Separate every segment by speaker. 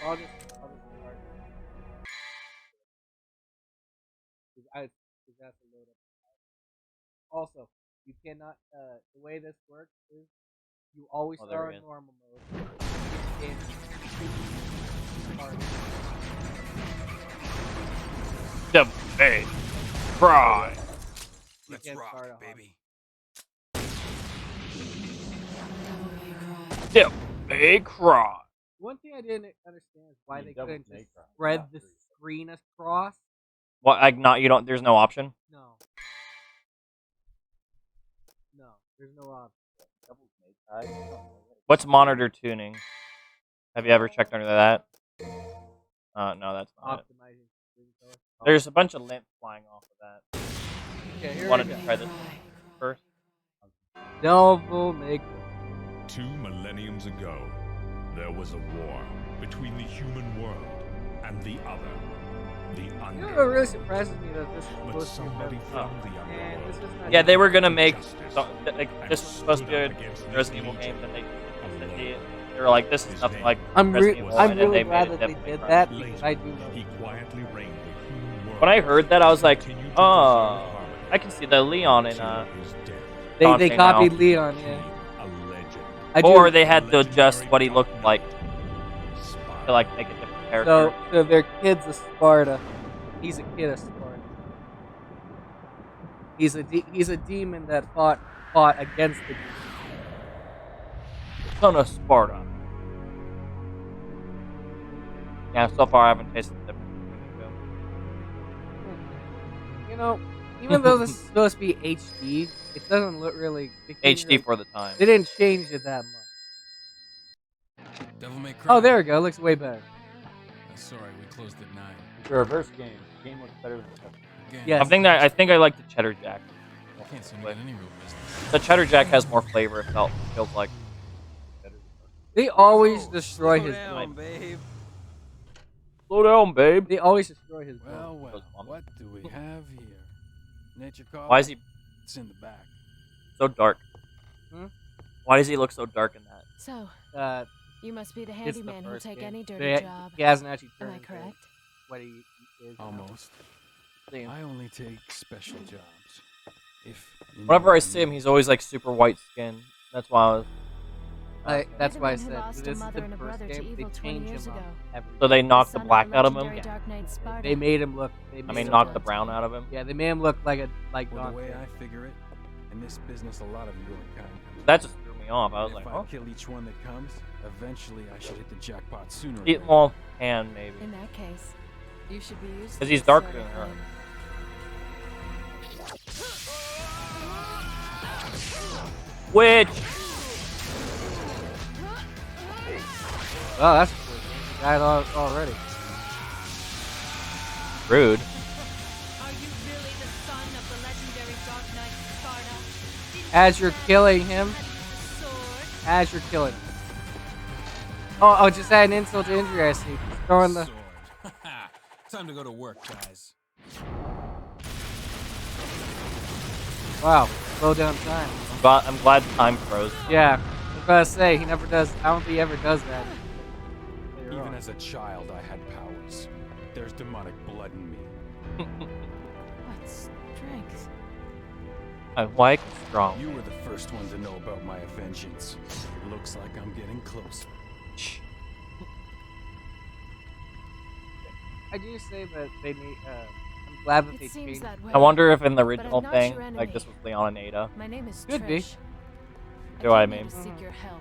Speaker 1: I'll just start. Because that's a load up. Also, you cannot. The way this works is you always start on normal mode. And
Speaker 2: The cry.
Speaker 3: Let's rock, baby.
Speaker 2: The cry.
Speaker 1: One thing I didn't understand is why they couldn't just spread the screen across.
Speaker 2: What? Like not? You don't? There's no option.
Speaker 1: No. No, there's no option.
Speaker 2: What's monitor tuning? Have you ever checked under that? No, that's not it. There's a bunch of lint flying off of that.
Speaker 1: Okay, here
Speaker 2: Wanted
Speaker 1: we
Speaker 2: to
Speaker 1: go.
Speaker 2: try this first.
Speaker 1: Devil May
Speaker 4: 2 millenniums ago, there was a war between the human world and the other, the
Speaker 1: You know
Speaker 4: underworld.
Speaker 1: what really surprises me that this is
Speaker 4: But
Speaker 1: supposed to be
Speaker 4: somebody
Speaker 1: better.
Speaker 4: from the
Speaker 1: And this
Speaker 4: underworld.
Speaker 1: is not
Speaker 2: Yeah, they were gonna make
Speaker 4: Justice
Speaker 2: like this was supposed to be a Resident Evil game, and they were like, this is nothing like
Speaker 1: I'm
Speaker 2: Resident Evil,
Speaker 1: I'm
Speaker 2: and then
Speaker 1: really
Speaker 2: they
Speaker 1: glad
Speaker 2: made it
Speaker 1: that they
Speaker 2: Devil May
Speaker 1: did
Speaker 2: Cry.
Speaker 1: that because I do love
Speaker 4: He quietly reigned the human world.
Speaker 2: When I heard that, I was like,
Speaker 4: Continued to
Speaker 2: oh,
Speaker 4: preserve harmony
Speaker 2: I can see the Leon in
Speaker 4: till his death.
Speaker 1: They
Speaker 2: Dante
Speaker 1: copied
Speaker 2: now.
Speaker 1: Leon, yeah.
Speaker 4: A legend.
Speaker 1: I
Speaker 2: Or
Speaker 1: do.
Speaker 2: they had to adjust what he looked like to like make a different character.
Speaker 1: So their kid's a Sparta. He's a kid of Sparta. He's a demon that fought against the demon.
Speaker 2: Son of Sparta. Yeah, so far I haven't tasted the difference between
Speaker 1: You know, even though this is supposed to be HD, it doesn't look really
Speaker 2: the two. HD for the time.
Speaker 1: They didn't change it that much.
Speaker 3: Devil May Cry.
Speaker 1: Oh, there we go. It looks way better.
Speaker 3: Sorry, we closed at 9.
Speaker 5: It's a reverse game. The game looks better than the
Speaker 3: Again,
Speaker 1: Yes.
Speaker 2: I think I like the cheddar jack.
Speaker 3: I can't seem to get any real business.
Speaker 2: The cheddar jack has more flavor. It feels like.
Speaker 1: They always destroy
Speaker 3: Slow
Speaker 1: his
Speaker 3: down,
Speaker 1: gun.
Speaker 3: babe.
Speaker 2: Slow down, babe.
Speaker 1: They always destroy his gun.
Speaker 3: Well, what do we have here? Nature call?
Speaker 2: Why is he
Speaker 3: It's in the back.
Speaker 2: so dark?
Speaker 1: Hmm?
Speaker 2: Why does he look so dark in that?
Speaker 6: So,
Speaker 1: Uh,
Speaker 6: you must be the
Speaker 1: it's the
Speaker 6: handyman who'll
Speaker 1: first
Speaker 6: take
Speaker 1: game.
Speaker 6: any dirty
Speaker 1: They-
Speaker 6: job.
Speaker 1: He hasn't actually
Speaker 6: Am
Speaker 1: turned
Speaker 6: I
Speaker 1: into
Speaker 6: correct?
Speaker 1: what he is. now.
Speaker 3: Almost.
Speaker 1: Damn.
Speaker 3: I only take special jobs. If you know
Speaker 2: Whenever
Speaker 3: what
Speaker 2: I see him, he's always like super white skin. That's why I was.
Speaker 1: That's
Speaker 6: You're
Speaker 1: why I
Speaker 6: the one who
Speaker 1: said
Speaker 6: lost a
Speaker 1: this is
Speaker 6: mother
Speaker 1: the
Speaker 6: and a
Speaker 1: first
Speaker 6: brother to
Speaker 1: game. They
Speaker 6: evil 20
Speaker 1: changed
Speaker 6: years
Speaker 1: him up
Speaker 6: ago.
Speaker 1: every
Speaker 2: So they knocked the
Speaker 6: Son
Speaker 2: black
Speaker 6: of
Speaker 2: out of him.
Speaker 6: legendary Dark Knight Sparta.
Speaker 1: They made him look. They
Speaker 2: I
Speaker 1: made
Speaker 2: mean,
Speaker 1: him
Speaker 2: knocked
Speaker 1: look,
Speaker 2: the brown out of him.
Speaker 1: Yeah, they made him look like
Speaker 3: Well, the
Speaker 1: Dante.
Speaker 3: way I figure it, in this business, a lot of your kind comes.
Speaker 2: That just threw me off. I was
Speaker 3: if
Speaker 2: like,
Speaker 3: I
Speaker 2: oh,
Speaker 3: kill each one that comes, eventually I should hit the jackpot sooner. or
Speaker 2: eat
Speaker 3: later.
Speaker 2: more hand maybe.
Speaker 6: In that case, you should be used to
Speaker 2: Because he's
Speaker 6: this
Speaker 2: darker
Speaker 6: sort of
Speaker 2: than her.
Speaker 6: thing.
Speaker 2: Which
Speaker 1: Oh, that's cool. He died already.
Speaker 2: rude.
Speaker 7: Are you really the son of the legendary Dark Knight Sparta?
Speaker 1: As you're killing him,
Speaker 7: The sword?
Speaker 1: as you're killing him. Oh, just add an insult to injury. I see. He's throwing the.
Speaker 3: Sword. Time to go to work, guys.
Speaker 1: Wow, slow down time.
Speaker 2: I'm glad time froze.
Speaker 1: Yeah, I was about to say he never does. I don't think he ever does that. Later
Speaker 3: Even
Speaker 1: on.
Speaker 3: as a child, I had powers. There's demonic blood in me.
Speaker 6: What strength?
Speaker 2: I'm white and strong.
Speaker 3: You were the first one to know about my vengeance. Looks like I'm getting closer.
Speaker 1: I do say that they need. I'm glad that they
Speaker 6: It seems
Speaker 1: changed.
Speaker 6: that way.
Speaker 2: I wonder if in the
Speaker 6: I'm
Speaker 2: original
Speaker 6: not
Speaker 2: thing,
Speaker 6: your
Speaker 2: like
Speaker 6: enemy.
Speaker 2: this was Leon and Ada,
Speaker 6: My name is
Speaker 1: Could be.
Speaker 6: Trish.
Speaker 2: Do I
Speaker 6: came here
Speaker 2: mean?
Speaker 6: to seek your help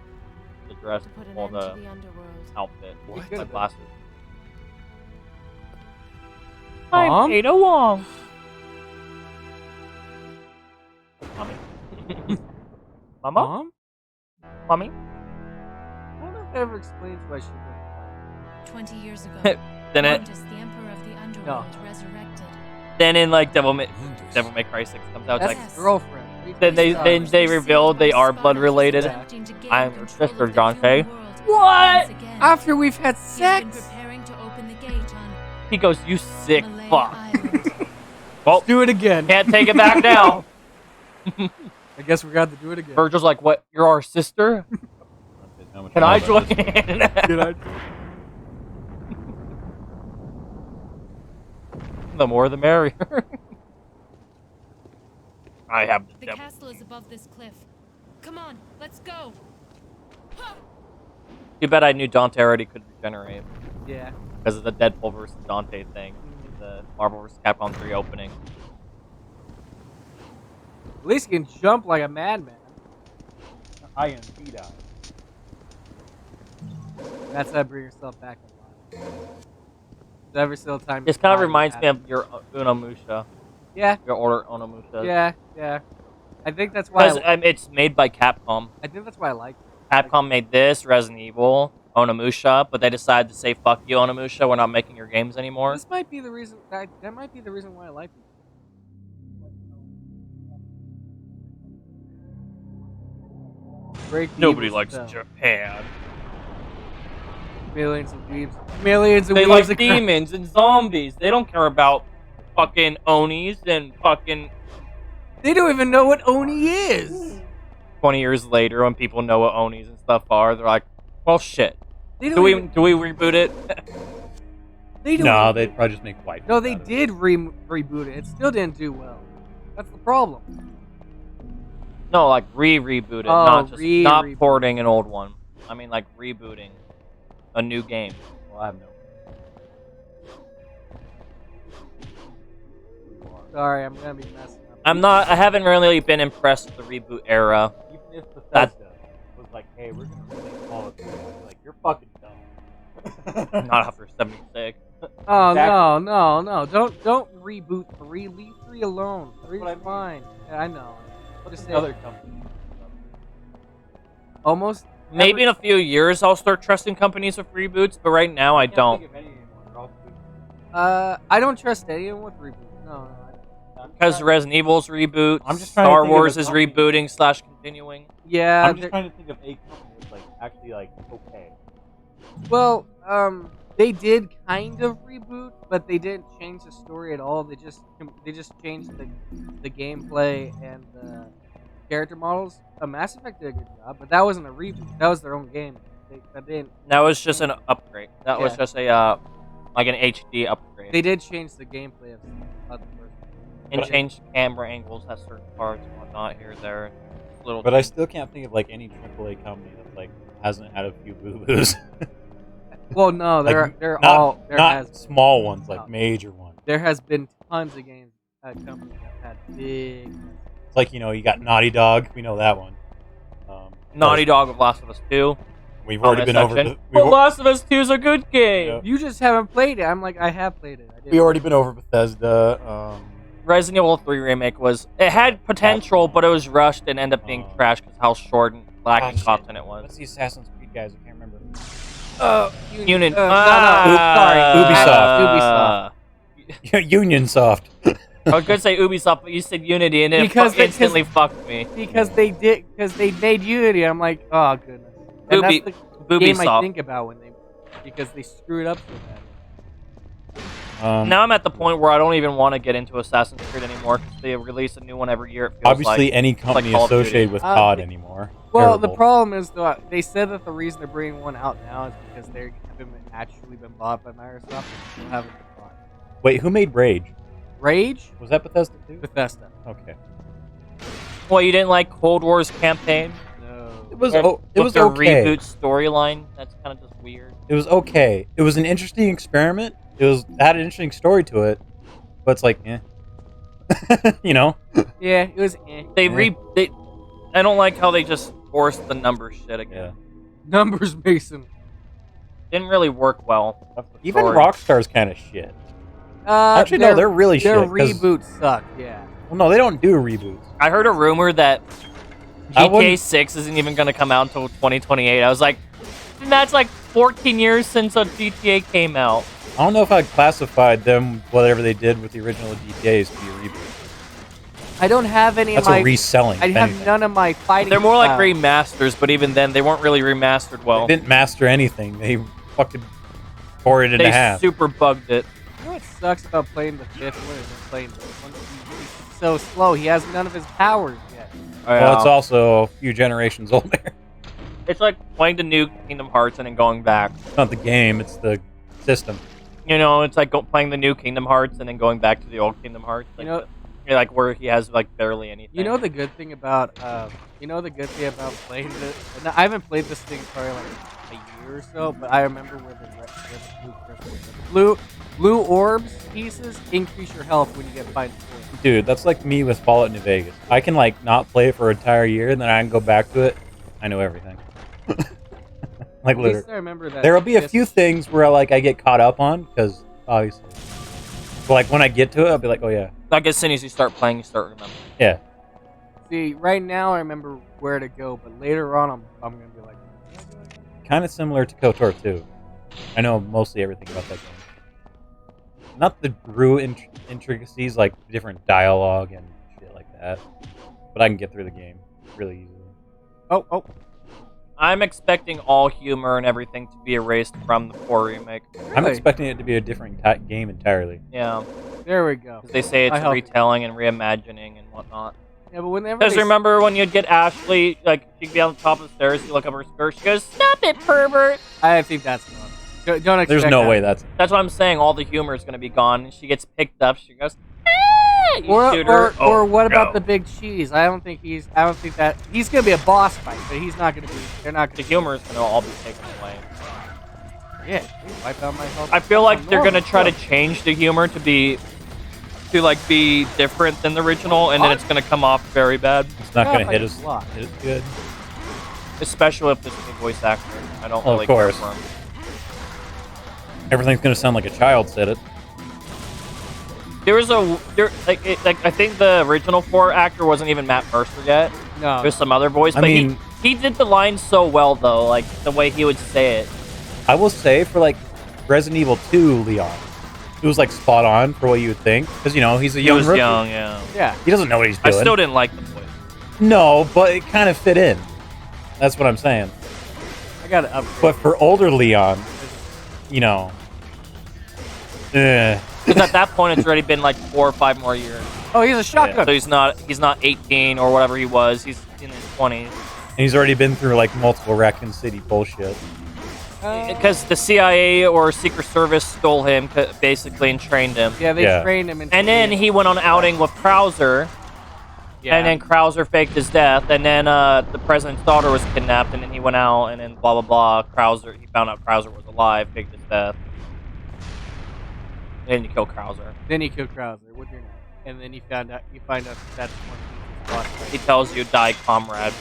Speaker 2: the dress
Speaker 6: to put an
Speaker 2: or
Speaker 6: end
Speaker 2: the
Speaker 6: to the underworld.
Speaker 2: outfit,
Speaker 3: What?
Speaker 2: the glasses.
Speaker 1: Mom?
Speaker 2: I'm Ada Wong. Mommy. Mama?
Speaker 1: Mom?
Speaker 2: Mommy?
Speaker 1: I don't know if it ever explains why she did
Speaker 7: 20 years ago,
Speaker 2: Then it,
Speaker 7: Quantus, the Emperor of the Underworld, resurrected.
Speaker 2: then in like Devil May Cry 6 comes out,
Speaker 1: That's
Speaker 2: it's like,
Speaker 1: his girlfriend.
Speaker 2: then they reveal they are blood related.
Speaker 7: Attempting to gain
Speaker 2: I'm her
Speaker 7: control
Speaker 2: sister,
Speaker 7: of the
Speaker 2: Dante.
Speaker 7: human world
Speaker 1: What?
Speaker 7: once again.
Speaker 1: After we've had
Speaker 7: He's been
Speaker 1: sex?
Speaker 7: preparing to open the gate on
Speaker 2: He goes, you sick
Speaker 7: Malaya
Speaker 2: fuck.
Speaker 7: Island.
Speaker 2: Well,
Speaker 1: Do it again.
Speaker 2: can't take it back now.
Speaker 1: I guess we got to do it again.
Speaker 2: Virgil's like, what? You're our sister? Can I join in?
Speaker 1: Can I?
Speaker 2: The more the merrier. I have the
Speaker 7: The
Speaker 2: devil.
Speaker 7: castle is above this cliff. Come on, let's go.
Speaker 2: Too bad I knew Dante already could regenerate.
Speaker 1: Yeah.
Speaker 2: Because of the Deadpool versus Dante thing. The Marvel vs. Capcom 3 opening.
Speaker 1: At least you can jump like a madman.
Speaker 5: INT die.
Speaker 1: That's how to bring yourself back alive. So every single time.
Speaker 2: This kind of reminds me of your Unomusha.
Speaker 1: Yeah.
Speaker 2: Your older Unomusha.
Speaker 1: Yeah. Yeah. I think that's why.
Speaker 2: Because it's made by Capcom.
Speaker 1: I think that's why I like it.
Speaker 2: Capcom made this, Resident Evil, Onimusha, but they decided to say, fuck you, Onimusha, we're not making your games anymore.
Speaker 1: This might be the reason. That might be the reason why I like it. Break the
Speaker 2: Nobody
Speaker 1: evil
Speaker 2: likes
Speaker 1: spell.
Speaker 2: Japan.
Speaker 1: Millions of weebs. Millions of
Speaker 2: They
Speaker 1: weebs.
Speaker 2: like
Speaker 1: across-
Speaker 2: demons and zombies. They don't care about fucking Onis and fucking...
Speaker 1: They don't even know what Oni is.
Speaker 2: 20 years later, when people know what Onis and stuff are, they're like, well, shit.
Speaker 1: They
Speaker 2: Do
Speaker 1: don't
Speaker 2: we
Speaker 1: even,
Speaker 2: reboot it?
Speaker 1: they don't
Speaker 5: No,
Speaker 1: even-
Speaker 5: they'd probably just make white.
Speaker 1: No, they did reboot it. It still didn't do well. That's the problem.
Speaker 2: No, like reboot it,
Speaker 1: Oh,
Speaker 2: not just not
Speaker 1: reboot.
Speaker 2: porting an old one. I mean, like rebooting a new game.
Speaker 5: Well, I have no.
Speaker 1: Sorry, I'm gonna be messing up.
Speaker 2: I haven't really been impressed with the reboot era.
Speaker 5: Even if Bethesda was like, "Hey, we're gonna remake Call of Duty," I'd be like, "You're fucking dumb."
Speaker 2: Not after 76.
Speaker 1: Oh
Speaker 5: Exactly.
Speaker 1: no! Don't reboot 3. Leave 3 alone. 3's
Speaker 5: what I mean.
Speaker 1: fine. Yeah, I know. Just say
Speaker 5: Another company.
Speaker 1: almost.
Speaker 2: Maybe in a few years I'll start trusting companies with reboots, but right now I don't.
Speaker 5: Can't think of any anymore. They're all stupid.
Speaker 1: I don't trust anyone with reboots. No.
Speaker 2: Because Resident Evil's reboot,
Speaker 5: I'm just trying to
Speaker 2: Star
Speaker 5: think of
Speaker 2: Wars
Speaker 5: a
Speaker 2: is
Speaker 5: company.
Speaker 2: rebooting / continuing.
Speaker 1: Yeah.
Speaker 5: I'm just
Speaker 1: they're-
Speaker 5: trying to think of a company that's like actually like okay.
Speaker 1: Well, they did kind of reboot, but they didn't change the story at all. They just changed the gameplay and the character models. Mass Effect did a good job, but that wasn't a reboot. That was their own game. That didn't.
Speaker 2: That was just an upgrade. That was
Speaker 1: Yeah.
Speaker 2: just a like an HD upgrade.
Speaker 1: They did change the gameplay of the first one.
Speaker 2: And
Speaker 5: But-
Speaker 2: changed camera angles at certain parts and whatnot here, there. Little
Speaker 5: But I still can't think of like any AAA company that like hasn't had a few boo boos.
Speaker 1: Well, no, they're
Speaker 5: not,
Speaker 1: all there
Speaker 5: not
Speaker 1: has
Speaker 5: small ones, like
Speaker 1: No.
Speaker 5: major ones.
Speaker 1: there has been tons of games companies that had big.
Speaker 5: It's like you got Naughty Dog. We know that one.
Speaker 2: Naughty Dog of Last of Us 2.
Speaker 5: We've already been over.
Speaker 2: Section.
Speaker 5: We've,
Speaker 2: But Last of Us 2 is a good game.
Speaker 5: Yeah.
Speaker 1: You just haven't played it. I'm like, I have played it. I did.
Speaker 5: we already been over Bethesda.
Speaker 2: Resident Evil 3 remake it had potential, but it was rushed and ended up being trash because how short and lacking
Speaker 5: shit.
Speaker 2: content it was.
Speaker 5: What's the Assassin's Creed guys? I can't remember.
Speaker 2: Unit.
Speaker 1: Ubisoft.
Speaker 5: Union Soft.
Speaker 2: I was gonna say Ubisoft, but you said Unity, and it
Speaker 1: Because they-
Speaker 2: instantly fucked me.
Speaker 1: Because they made Unity. I'm like, oh goodness. And that's the game I
Speaker 2: Ubisoft.
Speaker 1: think about because they screwed up so bad.
Speaker 2: Now I'm at the point where I don't even want to get into Assassin's Creed anymore because they release a new one every year. It feels
Speaker 5: Obviously,
Speaker 2: like.
Speaker 5: any company
Speaker 2: Call of Duty.
Speaker 5: associated with COD anymore.
Speaker 1: Well, the
Speaker 5: Terrible.
Speaker 1: problem is though they said that the reason they're bringing one out now is because they haven't actually been bought by Microsoft and still haven't been bought.
Speaker 5: Wait, who made Rage?
Speaker 1: Rage,
Speaker 5: Was that Bethesda too?
Speaker 1: Bethesda.
Speaker 5: Okay.
Speaker 2: Well, you didn't like Cold War's campaign?
Speaker 1: No.
Speaker 5: It was
Speaker 2: With
Speaker 5: okay.
Speaker 2: the reboot storyline. That's kind of just weird.
Speaker 5: It was okay. It was an interesting experiment. It had an interesting story to it, but it's like,
Speaker 1: Yeah, it was.
Speaker 2: I don't like how they just forced the number shit again.
Speaker 1: Numbers, Mason.
Speaker 2: Didn't really work well.
Speaker 5: Even
Speaker 2: Story.
Speaker 5: Rockstar's kind of shit. Actually, no, they're really
Speaker 1: their
Speaker 5: shit. 'cause-
Speaker 1: reboots suck. Yeah.
Speaker 5: Well, no, they don't do reboots.
Speaker 2: I heard a rumor that
Speaker 5: I
Speaker 2: GTA
Speaker 5: wouldn't-
Speaker 2: 6 isn't even going to come out until 2028. I was like, that's like 14 years since a GTA came out.
Speaker 5: I don't know if I'd classified them, whatever they did with the original GTAs, to be a reboot.
Speaker 1: I don't have any
Speaker 5: That's
Speaker 1: of my.
Speaker 5: a reselling.
Speaker 1: I
Speaker 5: if
Speaker 1: have
Speaker 5: anything.
Speaker 1: none of my fighting.
Speaker 2: They're more like
Speaker 1: style.
Speaker 2: remasters, but even then, they weren't really remastered well.
Speaker 5: They didn't master anything. They fucking tore it in
Speaker 2: They
Speaker 5: half.
Speaker 2: super bugged it.
Speaker 1: You know what sucks about playing the fifth one and then playing this one? He's so slow. He has none of his powers yet.
Speaker 5: Well, it's also a few generations older.
Speaker 2: It's like playing the new Kingdom Hearts and then going back.
Speaker 5: It's not the game, it's the system.
Speaker 2: You know, it's like playing the new Kingdom Hearts and then going back to the old Kingdom Hearts. Like, like where he has like barely anything.
Speaker 1: You know the good thing about playing this. No, I haven't played this thing probably like a year or so, but I remember where the blue orbs pieces increase your health when you get 5 points.
Speaker 8: Dude, that's like me with Fallout New Vegas. I can like not play it for an entire year, and then I can go back to it. I know everything. Like
Speaker 1: At least
Speaker 8: literally,
Speaker 1: I remember that.
Speaker 8: there'll be a few things where like I get caught up on because obviously, but like when I get to it, I'll be like, oh yeah.
Speaker 2: Like as soon as you start playing, you start remembering.
Speaker 8: Yeah.
Speaker 1: See, right now I remember where to go, but later on I'm gonna be like.
Speaker 8: Kind of similar to KOTOR 2. I know mostly everything about that game. Not the brew intricacies like different dialogue and shit like that, but I can get through the game really easily.
Speaker 1: Oh.
Speaker 2: I'm expecting all humor and everything to be erased from the 4 remake.
Speaker 1: Really?
Speaker 8: I'm expecting it to be a different game entirely.
Speaker 2: Yeah.
Speaker 1: There we go.
Speaker 2: They say it's retelling and reimagining and whatnot.
Speaker 1: Yeah, but whenever.
Speaker 2: Because remember when you'd get Ashley, like she'd be on the top of the stairs, you look up her skirt, she goes, "Stop it, pervert!"
Speaker 1: I think that's gone. Don't expect
Speaker 8: There's no
Speaker 1: that.
Speaker 8: way that's.
Speaker 2: That's what I'm saying. All the humor is gonna be gone. And she gets picked up. She goes, "Ah!" You shoot her.
Speaker 1: Or what about the big cheese? I don't think that he's gonna be a boss fight, but he's not gonna be. They're not
Speaker 2: The
Speaker 1: gonna.
Speaker 2: humor is gonna all be taken away.
Speaker 1: Yeah, wipe out my health.
Speaker 2: I feel like they're gonna try to change the humor to be different than the original, and then it's gonna come off very bad.
Speaker 8: It's not gonna hit as good.
Speaker 2: Especially if this is a voice actor. I don't
Speaker 8: Oh,
Speaker 2: really
Speaker 8: of course.
Speaker 2: care for him.
Speaker 8: Everything's gonna sound like a child said it.
Speaker 2: I think the original 4 actor wasn't even Matt Mercer yet.
Speaker 1: No.
Speaker 2: There's some other voice,
Speaker 8: I
Speaker 2: but
Speaker 8: mean-
Speaker 2: he did the lines so well though, like the way he would say it.
Speaker 8: I will say for like Resident Evil 2 Leon, it was like spot on for what you would think, because you know he's a
Speaker 2: He
Speaker 8: young
Speaker 2: was
Speaker 8: rookie.
Speaker 2: young, yeah.
Speaker 1: Yeah.
Speaker 8: He doesn't know what he's
Speaker 2: I
Speaker 8: doing.
Speaker 2: still didn't like the voice.
Speaker 8: No, but it kind of fit in. That's what I'm saying.
Speaker 1: I gotta upgrade.
Speaker 8: But for older Leon, you know,
Speaker 2: Because at that point, it's already been like 4 or 5 more years.
Speaker 1: Oh, he's a shotgun.
Speaker 2: So he's not 18 or whatever he was. He's in his 20s.
Speaker 8: and he's already been through like multiple Raccoon City bullshit.
Speaker 2: Because the CIA or Secret Service stole him basically and trained him.
Speaker 1: Yeah, they trained him.
Speaker 2: And then he went on outing with Krauser.
Speaker 1: Yeah.
Speaker 2: And then Krauser faked his death. And then the president's daughter was kidnapped. And then he went out and then blah blah blah. He found out Krauser was alive, faked his death. And then he killed Krauser.
Speaker 1: Then he killed Krauser with your knife. And then you find out that's one of his boss fight.
Speaker 2: He tells you, "Die, comrade."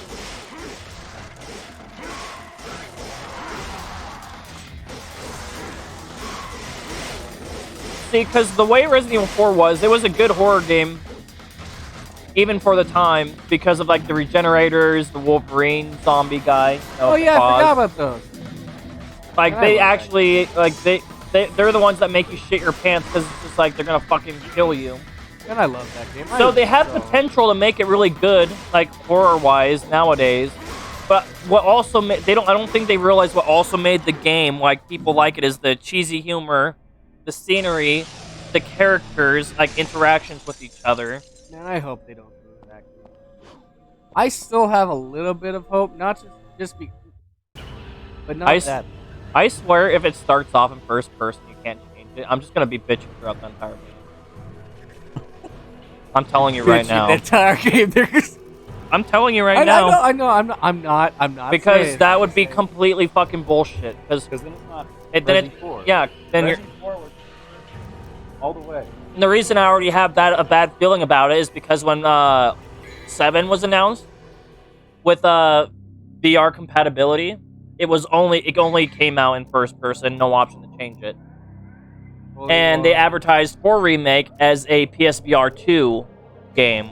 Speaker 2: See, because the way Resident Evil 4 was, it was a good horror game, even for the time, because of like the regenerators, the Wolverine zombie guy. You know,
Speaker 1: Oh yeah, I
Speaker 2: Foz.
Speaker 1: forgot about those.
Speaker 2: Like
Speaker 1: Yeah,
Speaker 2: they
Speaker 1: I love
Speaker 2: actually, like they're the ones that make you shit your pants because it's just like they're gonna fucking kill you.
Speaker 1: And I love that game.
Speaker 2: So they have potential to make it really good, like horror-wise nowadays. But what also I don't think they realize what also made the game like people like it is the cheesy humor, the scenery, the characters, like interactions with each other.
Speaker 1: Man, I hope they don't do that. I still have a little bit of hope, not just be, but not that.
Speaker 2: I swear, if it starts off in first person, you can't change it. I'm just gonna be bitching throughout the entire game. I'm telling you right now.
Speaker 1: The entire game,
Speaker 2: I'm telling you right now.
Speaker 1: I know. I'm not.
Speaker 2: Because
Speaker 1: saying,
Speaker 2: that would be completely fucking bullshit. Because
Speaker 5: then it's not.
Speaker 2: then you're.
Speaker 5: All the way.
Speaker 2: And the reason I already have a bad feeling about it is because when 7 was announced with VR compatibility, it only came out in first person, no option to change it. And they advertised 4 Remake as a PSVR 2 game.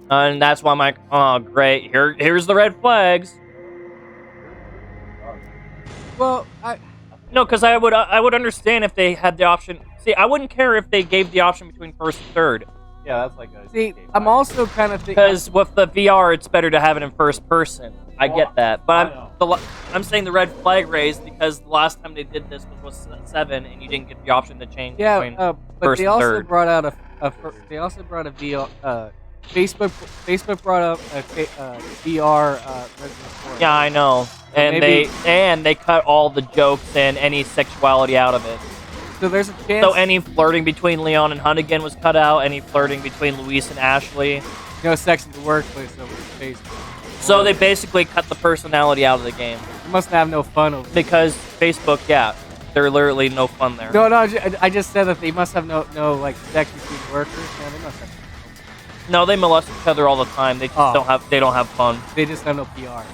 Speaker 2: And that's why I'm like, oh great, here's the red flags.
Speaker 1: Well,
Speaker 2: No, because I would understand if they had the option. See, I wouldn't care if they gave the option between first and third.
Speaker 5: Yeah, that's like a.
Speaker 1: see, I'm also kind of thinking
Speaker 2: Because with the VR, it's better to have it in first person. I get that, but I'm saying the red flag raised because the last time they did this was 7, and you didn't get the option to change between
Speaker 1: but
Speaker 2: first
Speaker 1: they
Speaker 2: and
Speaker 1: also
Speaker 2: third.
Speaker 1: brought out they also brought a VR. Facebook brought up a VR Resident Evil 4.
Speaker 2: Yeah, I know, and
Speaker 1: maybe-
Speaker 2: they cut all the jokes and any sexuality out of it.
Speaker 1: So there's a chance.
Speaker 2: So any flirting between Leon and Hunnigan was cut out. Any flirting between Luis and Ashley.
Speaker 1: No sex in the workplace over Facebook.
Speaker 2: So they basically cut the personality out of the game.
Speaker 1: You must have no fun over.
Speaker 2: Because Facebook, yeah, there's literally no fun there.
Speaker 1: No, I just said that they must have no like sex between workers. No, they must have.
Speaker 2: No, they molest each other all the time. They just don't have fun.
Speaker 1: They just have no PR.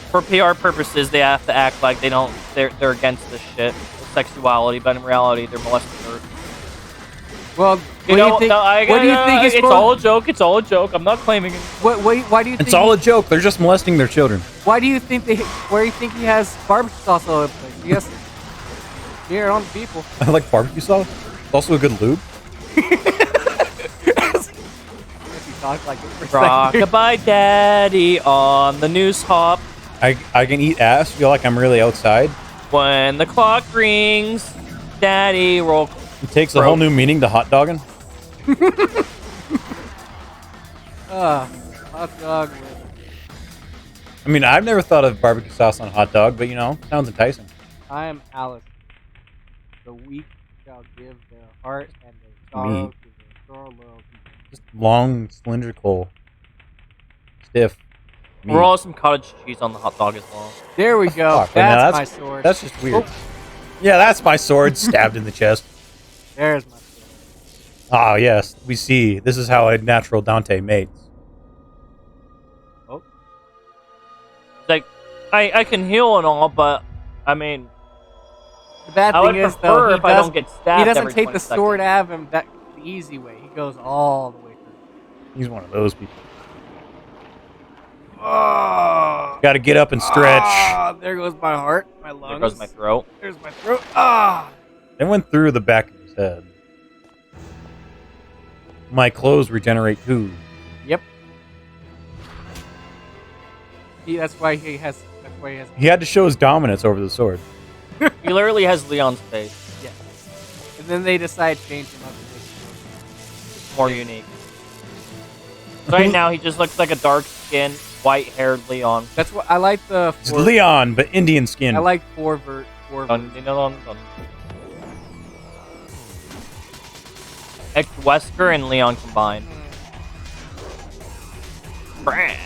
Speaker 2: For PR purposes, they have to act like they're against this shit, sexuality, but in reality, they're molesting her.
Speaker 1: Well,
Speaker 2: what do you think it's all a joke. It's all a joke. I'm not claiming it.
Speaker 1: Why do you think
Speaker 8: It's all a joke. They're just molesting their children.
Speaker 1: Why do you think where do you think he has barbecue sauce all over the place? He has here on the people.
Speaker 8: I like barbecue sauce. It's also a good lube.
Speaker 1: Talk like it for a second.
Speaker 2: Rockabye Daddy on the noose hop.
Speaker 8: I can eat ass. Feel like I'm really outside.
Speaker 2: When the clock rings, Daddy roll.
Speaker 8: It takes a whole new meaning to hot dogging.
Speaker 1: Hot dog with.
Speaker 8: I mean, I've never thought of barbecue sauce on a hot dog, but you know, sounds enticing.
Speaker 1: I am Alice. The weak shall give their heart, and their sorrow to their sorrow.
Speaker 8: Just long, cylindrical, stiff. meat.
Speaker 2: Roll some cottage cheese on the hot dog as well.
Speaker 1: There we go.
Speaker 8: Fuck,
Speaker 1: That's my sword.
Speaker 8: That's just weird. Yeah, that's my sword stabbed in the chest.
Speaker 1: There's my sword.
Speaker 8: Ah, yes, we see. This is how a natural Dante mates.
Speaker 1: Oh.
Speaker 2: Like, I can heal and all, but I mean,
Speaker 1: The bad
Speaker 2: I would
Speaker 1: thing is,
Speaker 2: prefer
Speaker 1: though,
Speaker 2: if I don't get stabbed.
Speaker 1: he doesn't
Speaker 2: every
Speaker 1: take the
Speaker 2: 20
Speaker 1: sword
Speaker 2: seconds.
Speaker 1: out of him the easy way. He goes all the way through.
Speaker 8: He's one of those people.
Speaker 1: Oh,
Speaker 8: Got to get up and stretch.
Speaker 1: there goes my heart, my lungs.
Speaker 2: There goes my throat.
Speaker 1: There's my throat. Ah.
Speaker 8: They went through the back of his head. My clothes regenerate too.
Speaker 1: Yep. That's why he has.
Speaker 8: He had to show his dominance over the sword.
Speaker 2: He literally has Leon's face.
Speaker 1: Yeah. And then they decide to change him up to make him
Speaker 2: More unique. Right now, he just looks like a dark-skinned, white-haired Leon.
Speaker 1: That's what I like the.
Speaker 8: It's Leon, but Indian skin.
Speaker 1: I like four
Speaker 2: Dun,
Speaker 1: versions.
Speaker 2: dun, dun, dun. Wesker and Leon combined. Brand.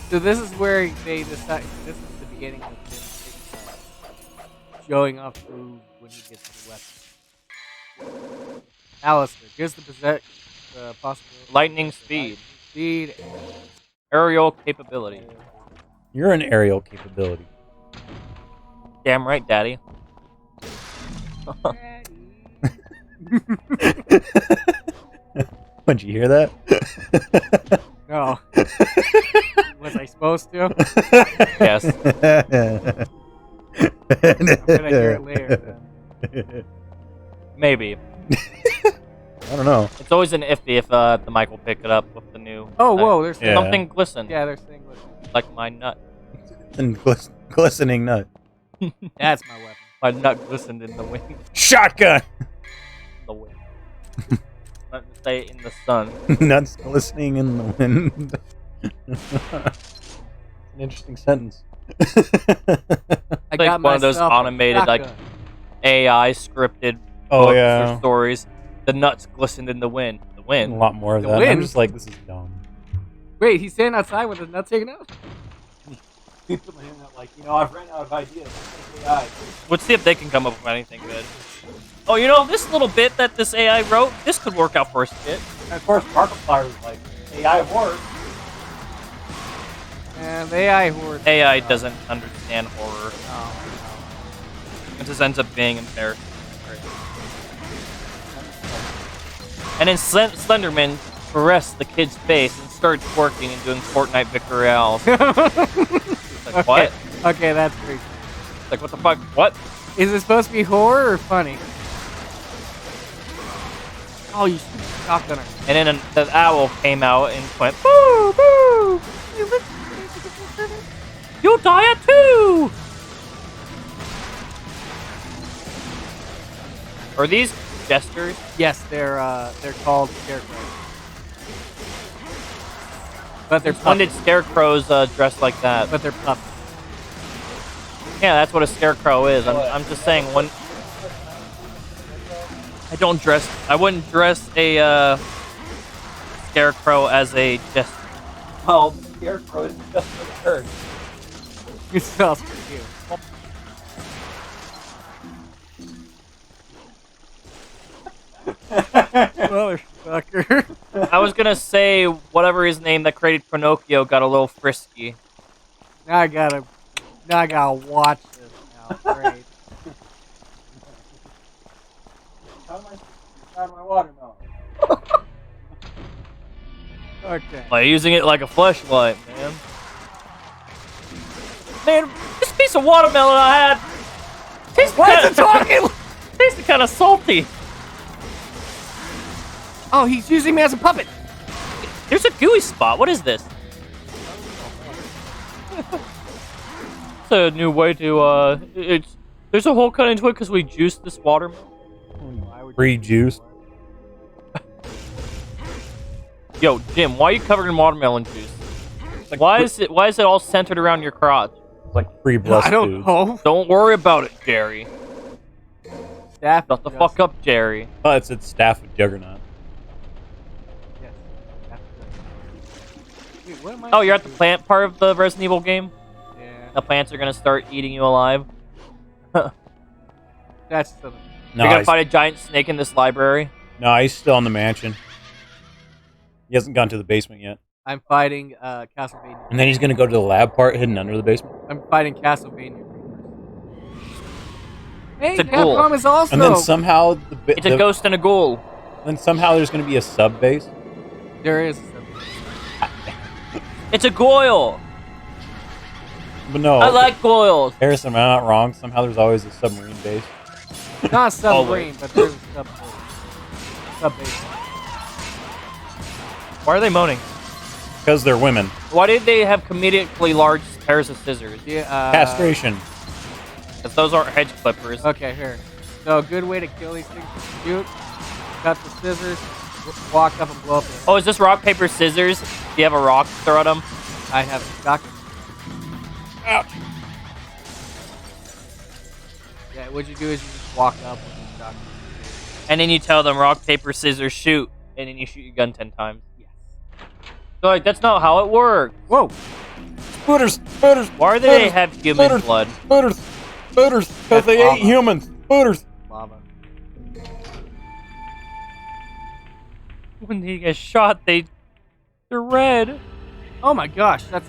Speaker 1: So this is where they decide. This is the beginning of him showing off food when he gets the weapon. Alistair gives the possibility.
Speaker 2: Lightning speed.
Speaker 1: Speed.
Speaker 2: Aerial capability.
Speaker 8: You're an aerial capability.
Speaker 2: Damn right, Daddy.
Speaker 8: Did you hear that?
Speaker 1: No. Was I supposed to?
Speaker 2: Yes.
Speaker 1: I'm gonna hear it later. Then.
Speaker 2: Maybe.
Speaker 8: I don't know.
Speaker 2: It's always an iffy if the mic will pick it up with the new.
Speaker 1: Oh, whoa! There's
Speaker 8: Yeah.
Speaker 2: Something glistened.
Speaker 1: yeah, there's things.
Speaker 2: Like my nut.
Speaker 8: And glistening nut.
Speaker 1: That's my weapon.
Speaker 2: My nut glistened in the wind.
Speaker 8: Shotgun.
Speaker 2: The wind. Let me say in the sun.
Speaker 8: Nuts glistening in the wind. An interesting sentence.
Speaker 1: I
Speaker 2: Like
Speaker 1: got
Speaker 2: one of those
Speaker 1: myself a
Speaker 2: automated, like,
Speaker 1: shotgun.
Speaker 2: AI scripted
Speaker 8: Oh
Speaker 2: books
Speaker 8: yeah.
Speaker 2: or stories. The nuts glistened in the wind. The
Speaker 8: A
Speaker 2: wind.
Speaker 8: lot more of
Speaker 1: The
Speaker 8: that. I'm
Speaker 1: wind?
Speaker 8: just like, this is dumb.
Speaker 1: Wait, he's standing outside with his nuts taken out.
Speaker 5: People in that, like, I've ran out of ideas. AI.
Speaker 2: Let's see if they can come up with anything good. Oh, this little bit that this AI wrote, this could work out for a skit.
Speaker 5: And of course, Markiplier was like, AI horror.
Speaker 1: And the AI horde.
Speaker 2: AI doesn't understand horror.
Speaker 1: Oh,
Speaker 2: It just ends up being embarrassing. And then Slenderman caressed the kid's face and started twerking and doing Fortnite victorials. Like, what?
Speaker 1: Okay, that's pretty.
Speaker 2: Like, what the fuck? What?
Speaker 1: Is it supposed to be horror or funny? Oh, you stupid shotgunner.
Speaker 2: And then the owl came out and went, boo, boo! You'll die at 2! Are these jesters?
Speaker 1: Yes, they're called scarecrows. But they're
Speaker 2: When did
Speaker 1: puppets.
Speaker 2: scarecrows dress like that?
Speaker 1: But they're puppets.
Speaker 2: Yeah, that's what a scarecrow is. I'm just saying, when I wouldn't dress a scarecrow as a just. Well, scarecrow is just a bird.
Speaker 1: It smells cute. Motherfucker.
Speaker 2: I was gonna say whatever his name that created Pinocchio got a little frisky.
Speaker 1: Now I gotta watch this now. Great.
Speaker 5: Found my watermelon.
Speaker 1: Okay.
Speaker 2: By using it like a fleshlight, man. Man, this piece of watermelon I had
Speaker 1: Why is it talking?
Speaker 2: tasted kind of salty.
Speaker 1: Oh, he's using me as a puppet.
Speaker 2: There's a gooey spot. What is this? It's a new way to there's a hole cut into it because we juiced this watermelon.
Speaker 8: Pre-juiced.
Speaker 2: Yo, Jim, why are you covered in watermelon juice? Why is it all centered around your crotch?
Speaker 8: It's like pre-blessed
Speaker 1: I don't
Speaker 8: food.
Speaker 1: know.
Speaker 2: Don't worry about it, Jerry.
Speaker 1: Staff.
Speaker 2: Shut the fuck up, Jerry.
Speaker 8: Oh, it's staff of Juggernaut.
Speaker 1: Yes. Wait, what am I
Speaker 2: Oh, you're at the
Speaker 1: doing?
Speaker 2: plant part of the Resident Evil game?
Speaker 1: Yeah.
Speaker 2: The plants are gonna start eating you alive.
Speaker 1: That's the.
Speaker 8: No,
Speaker 2: You're gonna
Speaker 8: he's,
Speaker 2: fight a giant snake in this library?
Speaker 8: no, he's still in the mansion. He hasn't gone to the basement yet.
Speaker 1: I'm fighting Castlevania.
Speaker 8: And then he's gonna go to the lab part hidden under the basement.
Speaker 1: I'm fighting Castlevania. Hey,
Speaker 2: It's a ghoul.
Speaker 1: Capcom is also.
Speaker 8: And then somehow
Speaker 2: It's a ghost and a ghoul.
Speaker 8: Then somehow there's gonna be a sub base.
Speaker 1: There is.
Speaker 2: It's a goyle.
Speaker 8: But no,
Speaker 2: I like goyles.
Speaker 8: Harrison, am I not wrong? Somehow there's always a submarine base.
Speaker 1: Not a submarine, but there's a sub base.
Speaker 2: Why are they moaning?
Speaker 8: Because they're women.
Speaker 2: Why did they have comedically large pairs of scissors?
Speaker 1: Yeah,
Speaker 8: Castration.
Speaker 2: Because those aren't hedge clippers.
Speaker 1: Okay, here. So a good way to kill these things is shoot, cut the scissors, walk up and blow up.
Speaker 2: Oh, is this rock, paper, scissors? Do you have a rock to throw at them?
Speaker 1: I have a shotgun.
Speaker 8: Ouch.
Speaker 1: Yeah, what you do is you just walk up with a shotgun.
Speaker 2: And then you tell them rock, paper, scissors, shoot. And then you shoot your gun 10 times.
Speaker 1: Yes.
Speaker 2: So, like, that's not how it works.
Speaker 1: Whoa!
Speaker 8: Spooters! Spooters!
Speaker 2: Why do they have human
Speaker 8: Spooters.
Speaker 2: blood?
Speaker 8: Spooters! Spooters! Because they
Speaker 1: That's
Speaker 8: ate humans! Spooters!
Speaker 1: Lava.
Speaker 2: When they get shot, they're red.
Speaker 1: Oh my gosh, that's